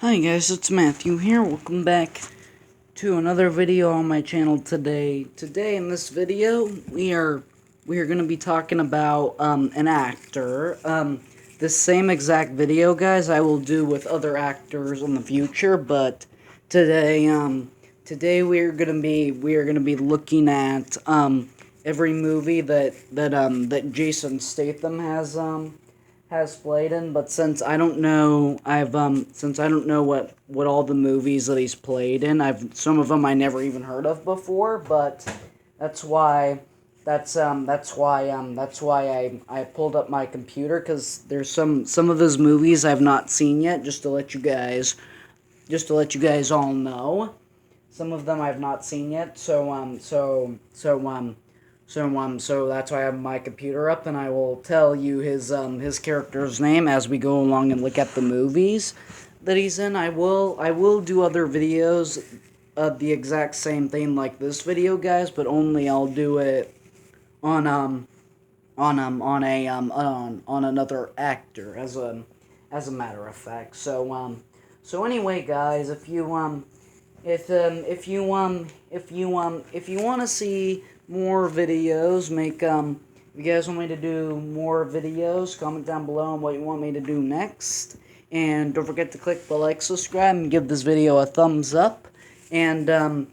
Hi guys, it's Matthew here. Welcome back to another video on my channel today. Today in this video, we are going to be talking about an actor. This same exact video, guys, I will do with other actors in the future, but today we are going to be looking at every movie that Jason Statham has played in, but since I don't know, since I don't know what all the movies that he's played in, some of them I never even heard of before, but that's why I pulled up my computer, because there's some of his movies I've not seen yet, just to let you guys all know. Some of them I've not seen yet, so that's why I have my computer up, and I will tell you his character's name as we go along and look at the movies that he's in. I will do other videos of the exact same thing like this video, guys, but only I'll do it on another actor, as a matter of fact. So anyway, guys, if you want to see more videos, if you guys want me to do more videos, comment down below on what you want me to do next. And don't forget to click the like, subscribe, and give this video a thumbs up. And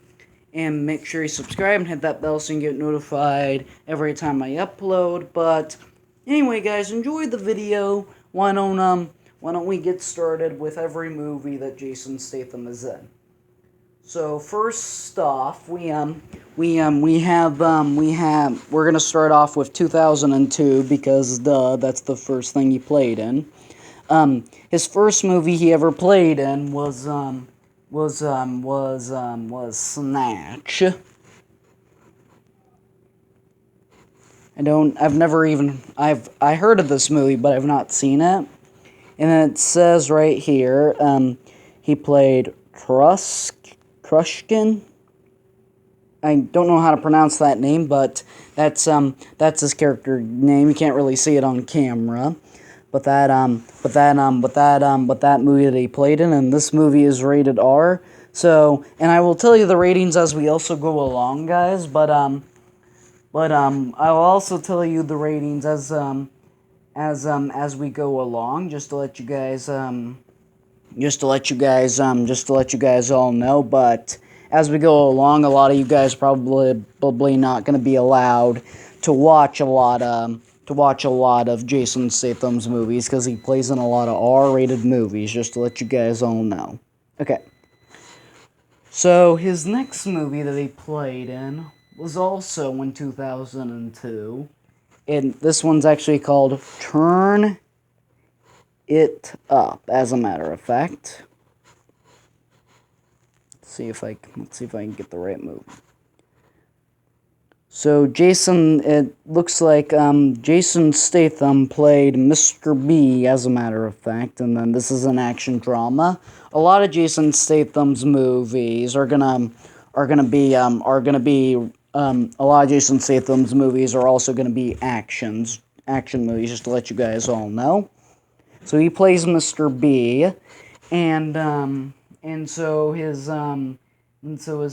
make sure you subscribe and hit that bell so you can get notified every time I upload. But anyway, guys, enjoy the video. Why don't we get started with every movie that Jason Statham is in? So first off, we're gonna start off with 2002, because that's the first thing he played in. His first movie he ever played in was Snatch. I heard of this movie, but I've not seen it. And it says right here, he played Krushkin. I don't know how to pronounce that name, but that's his character name. You can't really see it on camera. But that movie that he played in, and this movie is rated R. So, and I will tell you the ratings as we also go along, guys. But I'll also tell you the ratings as we go along, just to let you guys all know. But as we go along, a lot of you guys probably not going to be allowed to watch a lot of Jason Statham's movies, because he plays in a lot of R-rated movies, just to let you guys all know. Okay. So his next movie that he played in was also in 2002. And this one's actually called Turn It Up, as a matter of fact. Let's see if I can get the right movie. So it looks like Jason Statham played Mr. B, as a matter of fact, and then this is an action drama. A lot of Jason Statham's movies are gonna be a lot of Jason Statham's movies are also gonna be action movies, just to let you guys all know. So he plays Mr. B, and so his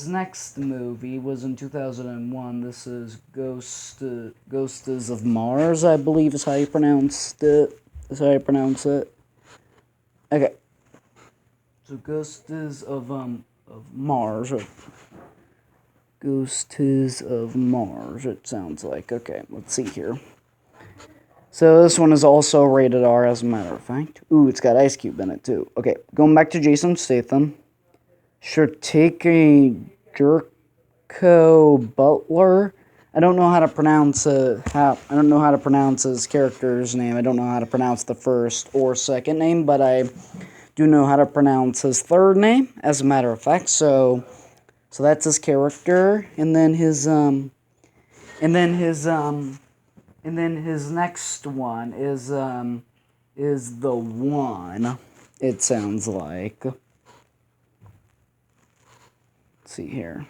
next movie was in 2001. This is Ghosts of Mars, I believe is how you pronounce it. Okay. So Ghosts of Mars. Ghosts of Mars, it sounds like. Okay, let's see here. So this one is also rated R, as a matter of fact. Ooh, it's got Ice Cube in it, too. Okay, going back to Jason Statham. Shertake Jerko Butler. I don't know how to pronounce his character's name. I don't know how to pronounce the first or second name, but I do know how to pronounce his third name, as a matter of fact. So that's his character, and then his next one is The One, it sounds like. Let's see here.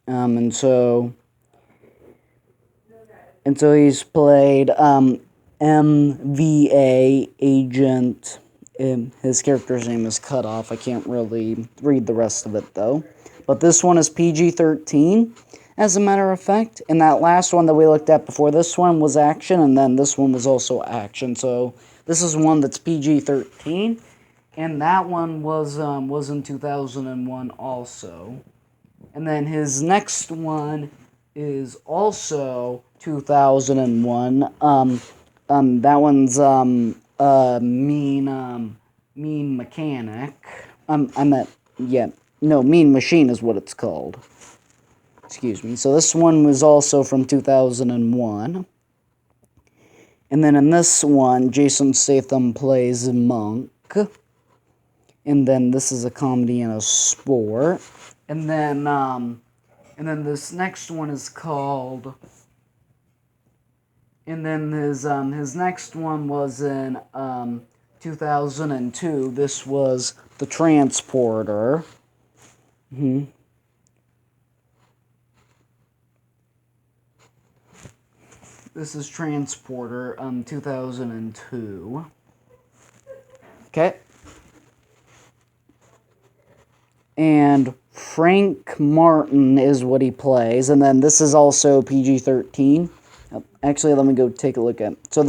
And so he's played MVA agent his character's name is cut off. I can't really read the rest of it, though. But this one is PG-13, as a matter of fact. And that last one that we looked at before this one was action, and then this one was also action. So this is one that's PG-13, and that one was in 2001 also. And then his next one is also 2001. That one's Mean Mechanic. Mean Machine is what it's called. Excuse me. So this one was also from 2001. And then in this one, Jason Statham plays Monk. And then this is a comedy and a sport. And then this next one is called. And then his next one was in 2002. This was The Transporter. This is Transporter, 2002. Okay. And Frank Martin is what he plays. And then this is also PG-13. Actually, let me go take a look at it. So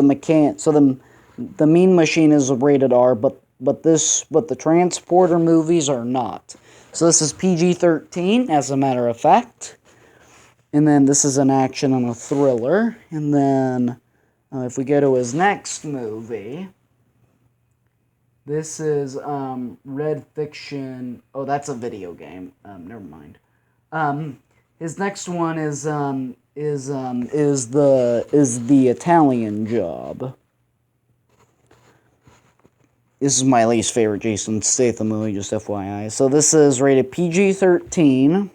the Mean Machine is rated R, but the Transporter movies are not. So this is PG-13, as a matter of fact. And then this is an action and a thriller. And then if we go to his next movie, this is Red Fiction. Oh, that's a video game. Never mind. His next one is the Italian Job. This is my least favorite Jason Statham movie, just FYI. So this is rated PG-13.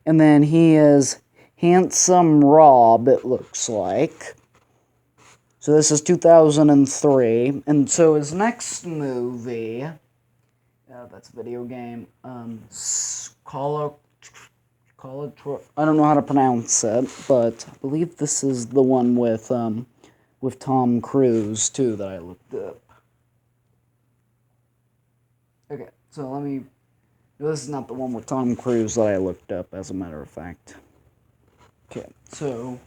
And then he is Handsome Rob, it looks like. So this is 2003. And so his next movie, that's a video game, I don't know how to pronounce it, but I believe this is the one with Tom Cruise, too, that I looked up. Okay, so this is not the one with Tom Cruise that I looked up, as a matter of fact. Okay, so.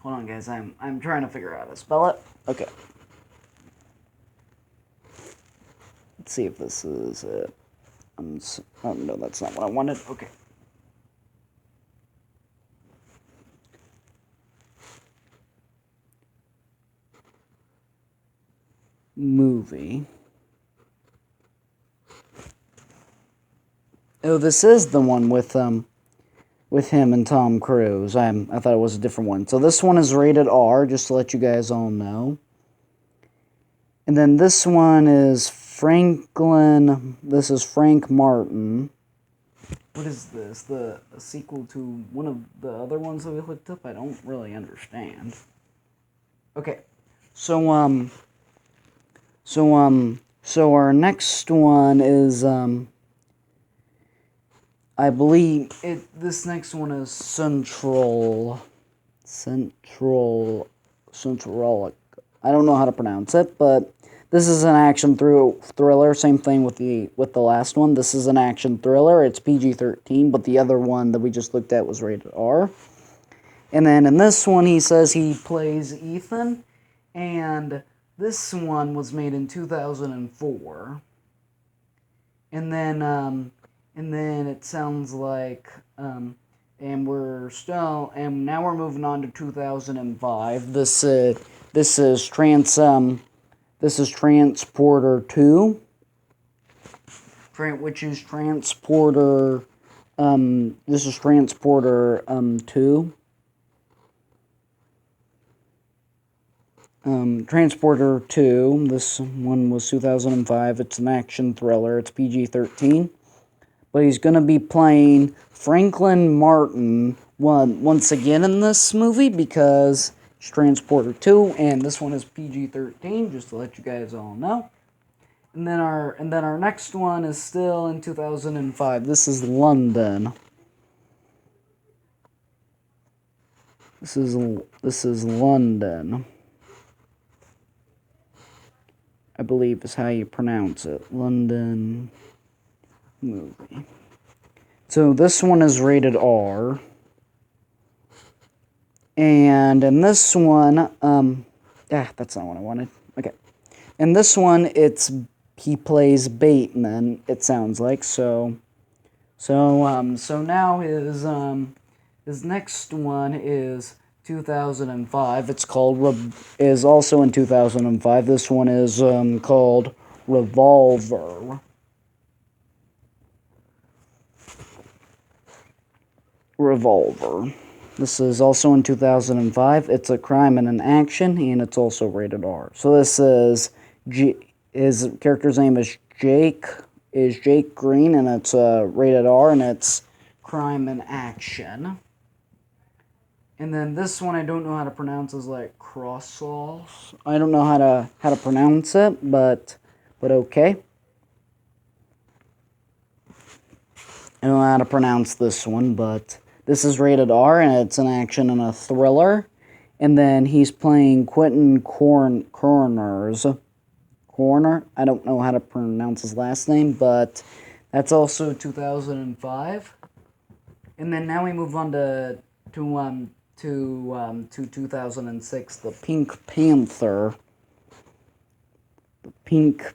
Hold on, guys. I'm trying to figure out how to spell it. Okay. Let's see if this is it. Oh no, that's not what I wanted. Okay. Movie. Oh, this is the one with him and Tom Cruise. I thought it was a different one. So this one is rated R, just to let you guys all know. And then this one is this is Frank Martin. What is this? A sequel to one of the other ones that we looked up? I don't really understand. Okay. So our next one is, I believe this next one is Central, I don't know how to pronounce it, but this is an action thriller. Same thing with the last one. This is an action thriller. It's PG-13, but the other one that we just looked at was rated R. And then in this one, he says he plays Ethan, and this one was made in 2004. And then it sounds like, and now we're moving on to 2005. This is Transporter 2, which is Transporter, this is Transporter 2. Transporter 2, this one was 2005. It's an action thriller. It's PG-13. But he's going to be playing Franklin Martin once again in this movie because it's Transporter 2, and this one is PG-13, just to let you guys all know. And then our next one is still in 2005. This is London. This is London, I believe is how you pronounce it. London movie. So this one is rated R. And in this one, that's not what I wanted. Okay. In this one, he plays Bateman, it sounds like. So now his next one is 2005. It's called, is also in 2005. This one is called Revolver. Revolver. This is also in 2005. It's a crime and an action, and it's also rated R. So this is his character's name is Jake Green, and it's rated R, and it's crime and action. And then this one I don't know how to pronounce, is like cross sauce. I don't know how to pronounce it, but okay. I don't know how to pronounce this one, but this is rated R, and it's an action and a thriller. And then he's playing Quentin Corner. I don't know how to pronounce his last name, but that's also 2005. And then now we move on to 2006, the Pink Panther. The Pink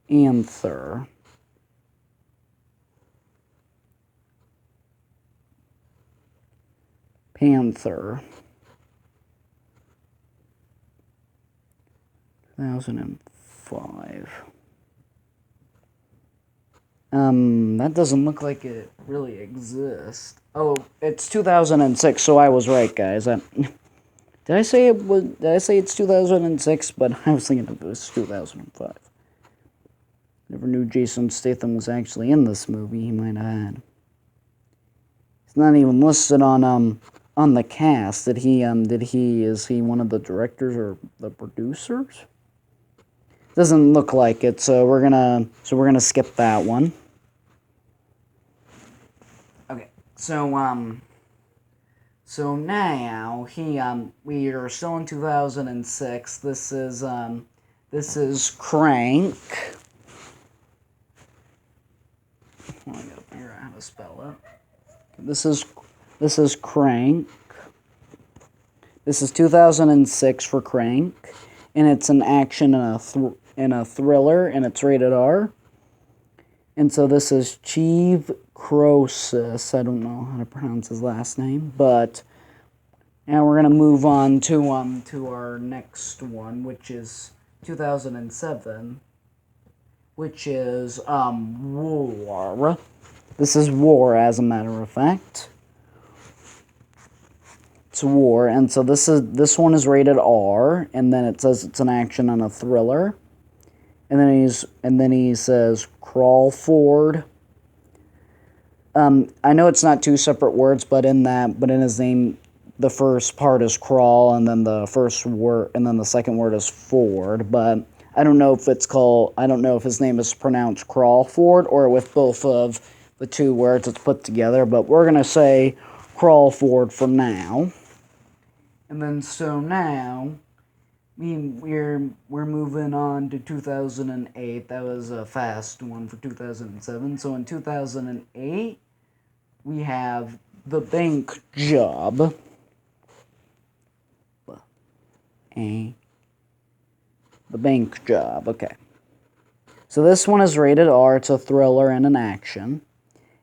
Panther. Panther. 2005. That doesn't look like it really exists. Oh, it's 2006, so I was right, guys. Did I say it's 2006? But I was thinking it was 2005. Never knew Jason Statham was actually in this movie. He might have had. He's not even listed on the cast. Is he one of the directors or the producers? Doesn't look like it, so we're gonna skip that one. Okay, so now we are still in 2006. This is Crank. I gotta figure out how to spell it. This is Crank. This is 2006 for Crank, and it's an action and a thriller, and it's rated R. And so this is Chief Crosis. I don't know how to pronounce his last name, but now we're gonna move on to our next one, which is 2007, which is War. This is War, as a matter of fact. It's War, and so this one is rated R, and then it says it's an action and a thriller. And then he says Crawford. I know it's not two separate words, but in his name, the first part is crawl, and then the second word is Ford. But I don't know if his name is pronounced Crawford or with both of the two words it's put together. But we're gonna say Crawford for now. And then so now we're moving on to 2008. That was a fast one for 2007. So in 2008, we have The Bank Job. The Bank Job, okay. So this one is rated R. It's a thriller and an action.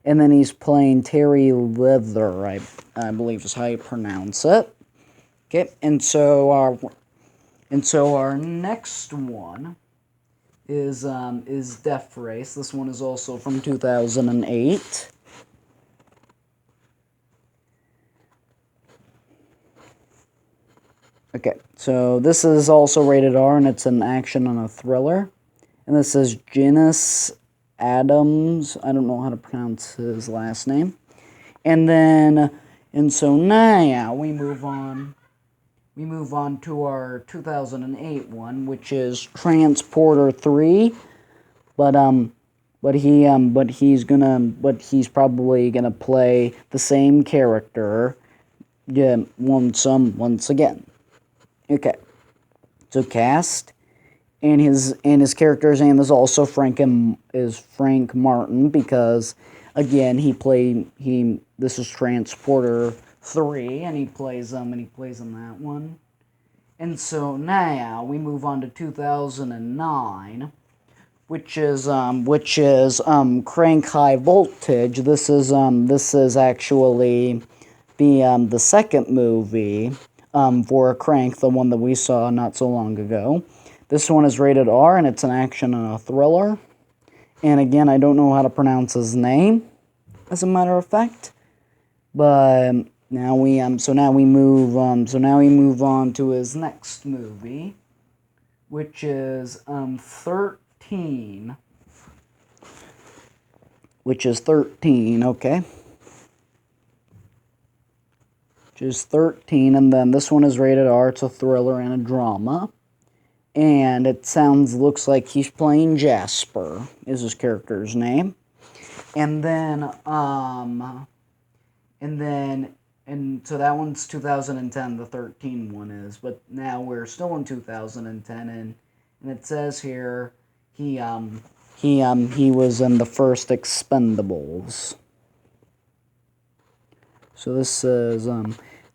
And then he's playing Terry Leather, I believe is how you pronounce it. Okay, and so our next one is Death Race. This one is also from 2008. Okay, so this is also rated R, and it's an action and a thriller. And this is Jason Adams. I don't know how to pronounce his last name. And so now we move on. We move on to our 2008 one, which is Transporter 3. But he's probably gonna play the same character yeah, once again. Okay, so cast, and his character's name is also Frank Martin, because again this is Transporter 3, and he plays in that one. And so now we move on to 2009, which is Crank High Voltage. This is actually the second movie for Crank, the one that we saw not so long ago. This one is rated R, and it's an action and a thriller. And again, I don't know how to pronounce his name, as a matter of fact. But now we move on to his next movie, which is 13. Which is 13, okay. Which is 13, and then this one is rated R. It's a thriller and a drama. And it looks like he's playing Jasper, is his character's name. And so that one's 2010, the 13 one is, but now we're still in 2010, and it says here he was in the first Expendables. So this says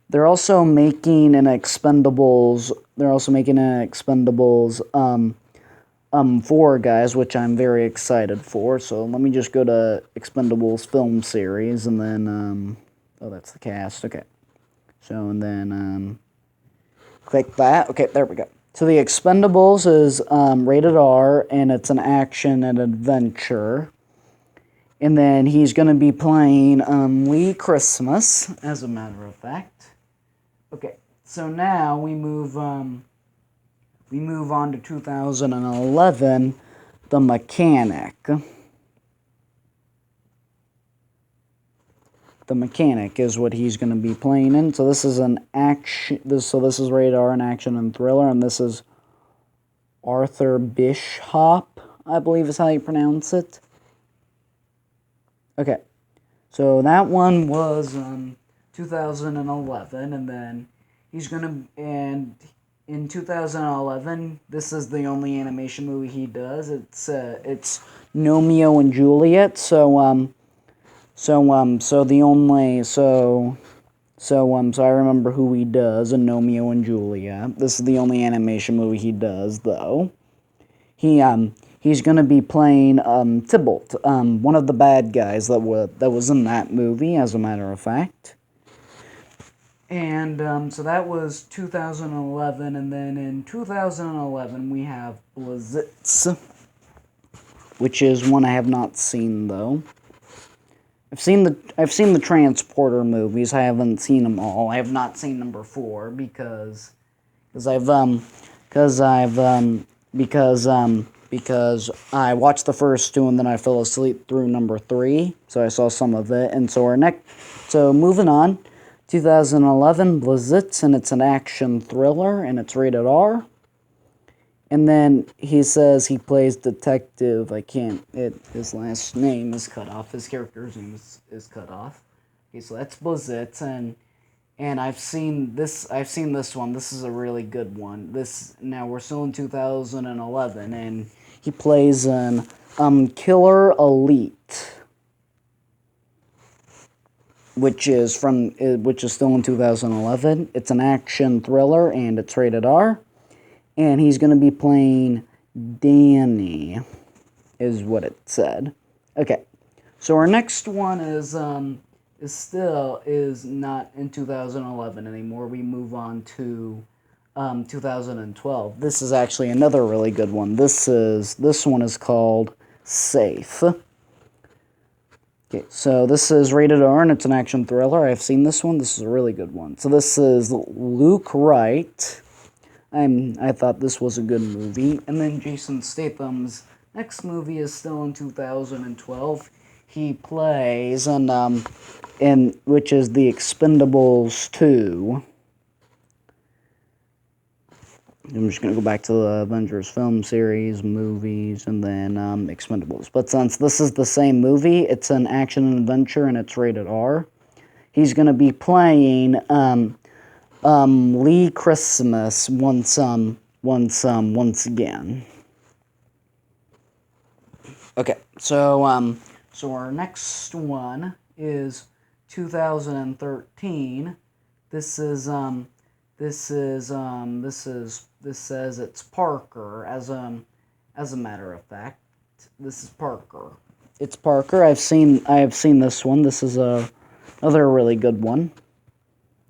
they're also making an Expendables. They're also making an Expendables 4, guys, which I'm very excited for. So let me just go to Expendables film series, and then oh, that's the cast. Okay. So and then click that. Okay, there we go. So the Expendables is rated R, and it's an action and adventure. And then he's going to be playing Lee Christmas, as a matter of fact. Okay, so now we move on to 2011, The Mechanic. The Mechanic is what he's going to be playing in. So this is an action. This is rated R, an action and thriller, and this is Arthur Bishop, I believe is how you pronounce it. Okay, so that one was 2011, and then and in 2011, this is the only animation movie he does. It's Romeo and Juliet. So I remember who he does in Romeo and Juliet. This is the only animation movie he does, though. He's going to be playing Tybalt, one of the bad guys that was in that movie, as a matter of fact. And so that was 2011, and then in 2011 we have Blazitz, which is one I have not seen, though. I've seen the Transporter movies. I haven't seen them all. I have not seen number 4 because I watched the first 2 and then I fell asleep through number 3, so I saw some of it. And so moving on, 2011, Blazitz, and it's an action thriller, and it's rated R. And then he says he plays detective. His last name is cut off. His character's name is cut off. Okay, so that's Blazitz, and I've seen this one. This is a really good one. Now we're still in 2011, and he plays in Killer Elite, which is still in 2011. It's an action thriller, and it's rated R. And he's going to be playing Danny, is what it said. Okay, so our next one is not in 2011 anymore. We move on to 2012. This is actually another really good one. This one is called Safe. Okay, so this is rated R, and it's an action thriller. I've seen this one. This is a really good one. So this is Luke Wright. I thought this was a good movie. And then Jason Statham's next movie is still in 2012. He plays which is The Expendables 2. I'm just going to go back to the Avengers film series, movies, and then Expendables. But since this is the same movie, it's an action and adventure, and it's rated R. he's gonna be playing Lee Christmas once again. Okay, so our next one is 2013. This says it's Parker. As a matter of fact, this is Parker. It's Parker. I have seen this one. This is another really good one.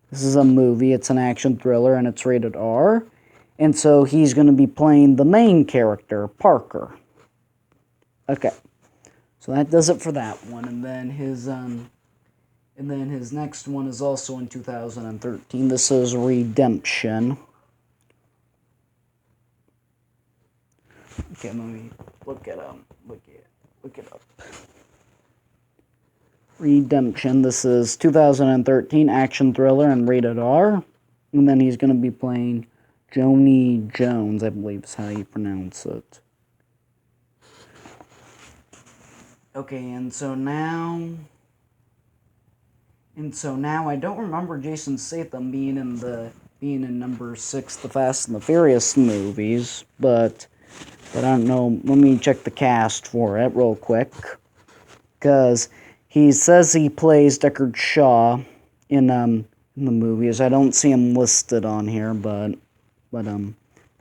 This is a movie. It's an action thriller, and it's rated R. And so he's going to be playing the main character, Parker. Okay, so that does it for that one. And then his next one is also in 2013. This is Redemption. Okay, let me look it up. Look it up. Redemption. This is 2013 action thriller and rated R. And then he's going to be playing Joni Jones, I believe is how you pronounce it. Okay, and so now I don't remember Jason Statham being in number 6, the Fast and the Furious movies, but I don't know. Let me check the cast for it real quick, because he says he plays Deckard Shaw in the movies. I don't see him listed on here, but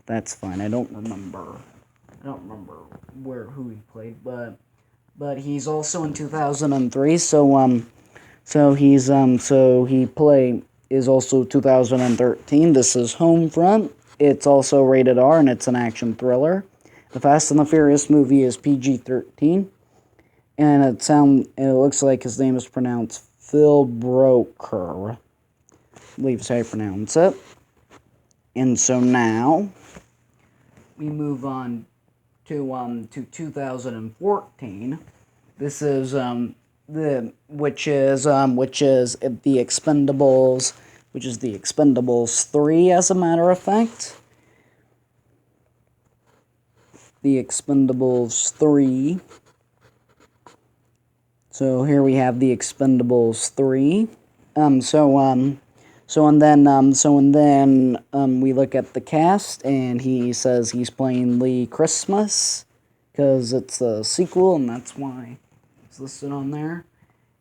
that's fine. I don't remember who he played, but he's also in 2003. So he is also 2013. This is Homefront. It's also rated R, and it's an action thriller. The Fast and the Furious movie is PG-13, and it looks like his name is pronounced Phil Broker. I believe is how you pronounce it. And so now we move on to 2014. This is which is the Expendables, which is the Expendables 3, as a matter of fact. The Expendables 3. So here we have the Expendables 3. We look at the cast, and he says he's playing Lee Christmas because it's a sequel, and that's why it's listed on there.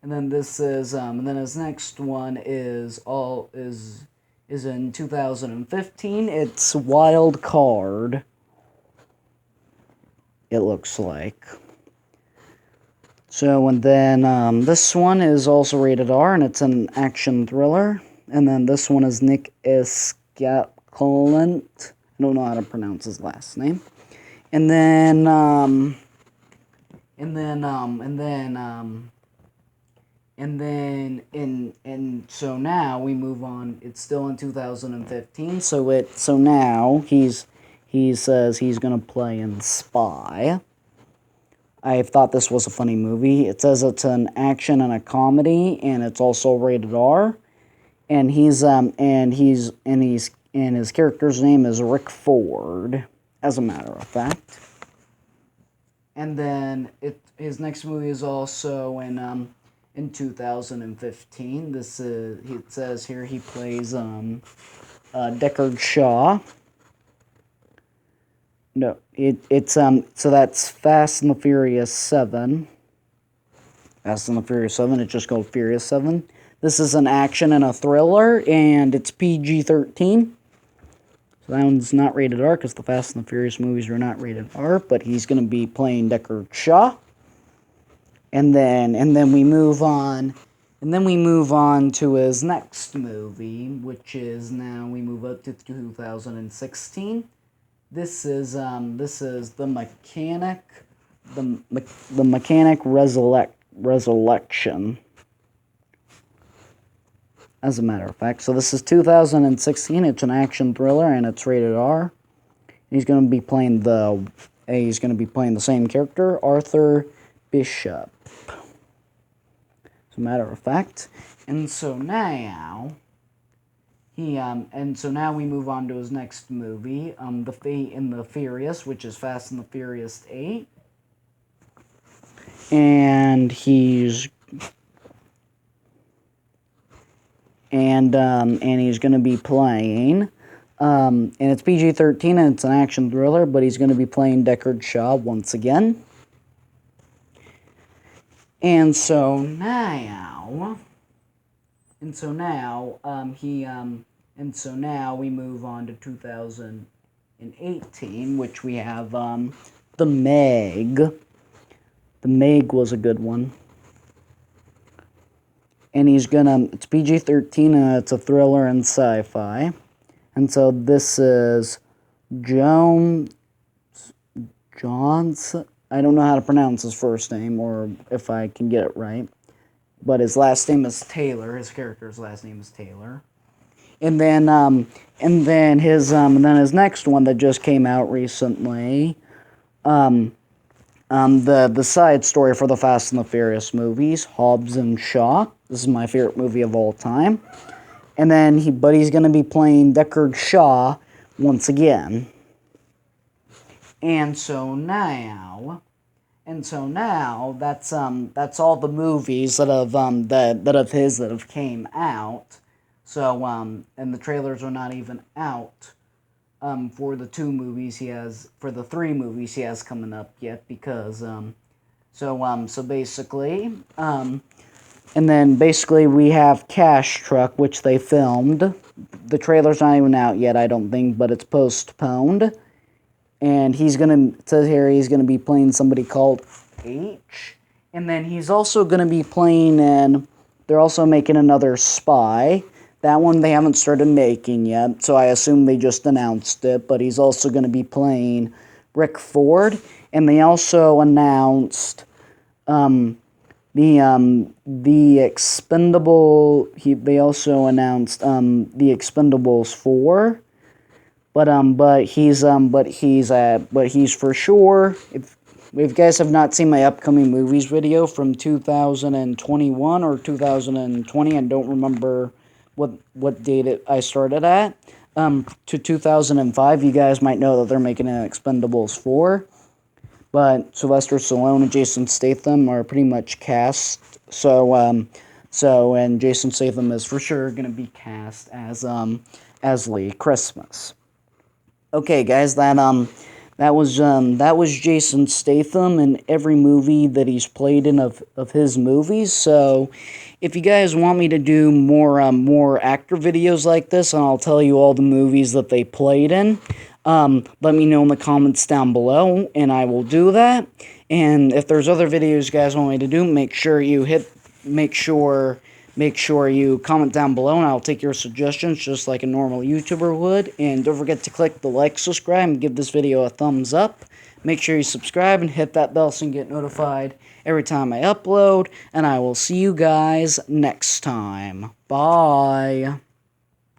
And then this is and then his next one is in 2015. It's Wild Card. It looks like. So, and then this one is also rated R, and it's an action thriller. And then this one is Nick Escalante. I don't know how to pronounce his last name. And so now we move on. It's still in 2015. So now he says he's gonna play in Spy. I thought this was a funny movie. It says it's an action and a comedy, and it's also rated R. And his character's name is Rick Ford, as a matter of fact. And then his next movie is also in 2015. It says here he plays Deckard Shaw. No, so that's Fast and the Furious 7. Fast and the Furious 7, it's just called Furious 7. This is an action and a thriller, and it's PG-13. So that one's not rated R, because the Fast and the Furious movies are not rated R, but he's going to be playing Deckard Shaw. And then we move on. And then we move on to his next movie, which is now we move up to 2016. This is the Mechanic, the Mechanic Resurrection. As a matter of fact, so this is 2016. It's an action thriller, and it's rated R. He's going to be playing the same character, Arthur Bishop. As a matter of fact, and so now we move on to his next movie, The Fate and the Furious, which is Fast and the Furious 8. And he's and he's going to be playing. And it's PG-13 and it's an action thriller, but he's going to be playing Deckard Shaw once again. And so now we move on to 2018, which we have The Meg. The Meg was a good one. And it's PG-13 and it's a thriller and sci-fi. And so this is John's, I don't know how to pronounce his first name or if I can get it right. But his last name is Taylor. His character's last name is Taylor. And then his next one that just came out recently, the side story for the Fast and the Furious movies, Hobbs and Shaw. This is my favorite movie of all time. And then he's going to be playing Deckard Shaw once again. And so now that's all the movies that have came out. So and the trailers are not even out for the 2 movies he has, for the 3 movies he has coming up yet, because so basically and then basically we have Cash Truck, which they filmed. The trailer's not even out yet, I don't think, but it's postponed. And it says here he's gonna be playing somebody called H. And then he's also gonna be playing they're also making another Spy. That one they haven't started making yet, so I assume they just announced it, but he's also gonna be playing Rick Ford. And they also announced the Expendable. They also announced the Expendables 4, but he's for sure. If you guys have not seen my upcoming movies video from 2021 or 2020, and don't remember what date I started at, to 2005, you guys might know that they're making an Expendables 4. But Sylvester Stallone and Jason Statham are pretty much cast. And Jason Statham is for sure going to be cast as Lee Christmas. Okay, guys, that was Jason Statham in every movie that he's played in of his movies. So, if you guys want me to do more actor videos like this, and I'll tell you all the movies that they played in, let me know in the comments down below, and I will do that. And if there's other videos you guys want me to do, make sure you comment down below, and I'll take your suggestions just like a normal YouTuber would. And don't forget to click the like, subscribe, and give this video a thumbs up. Make sure you subscribe and hit that bell so you can get notified every time I upload. And I will see you guys next time. Bye.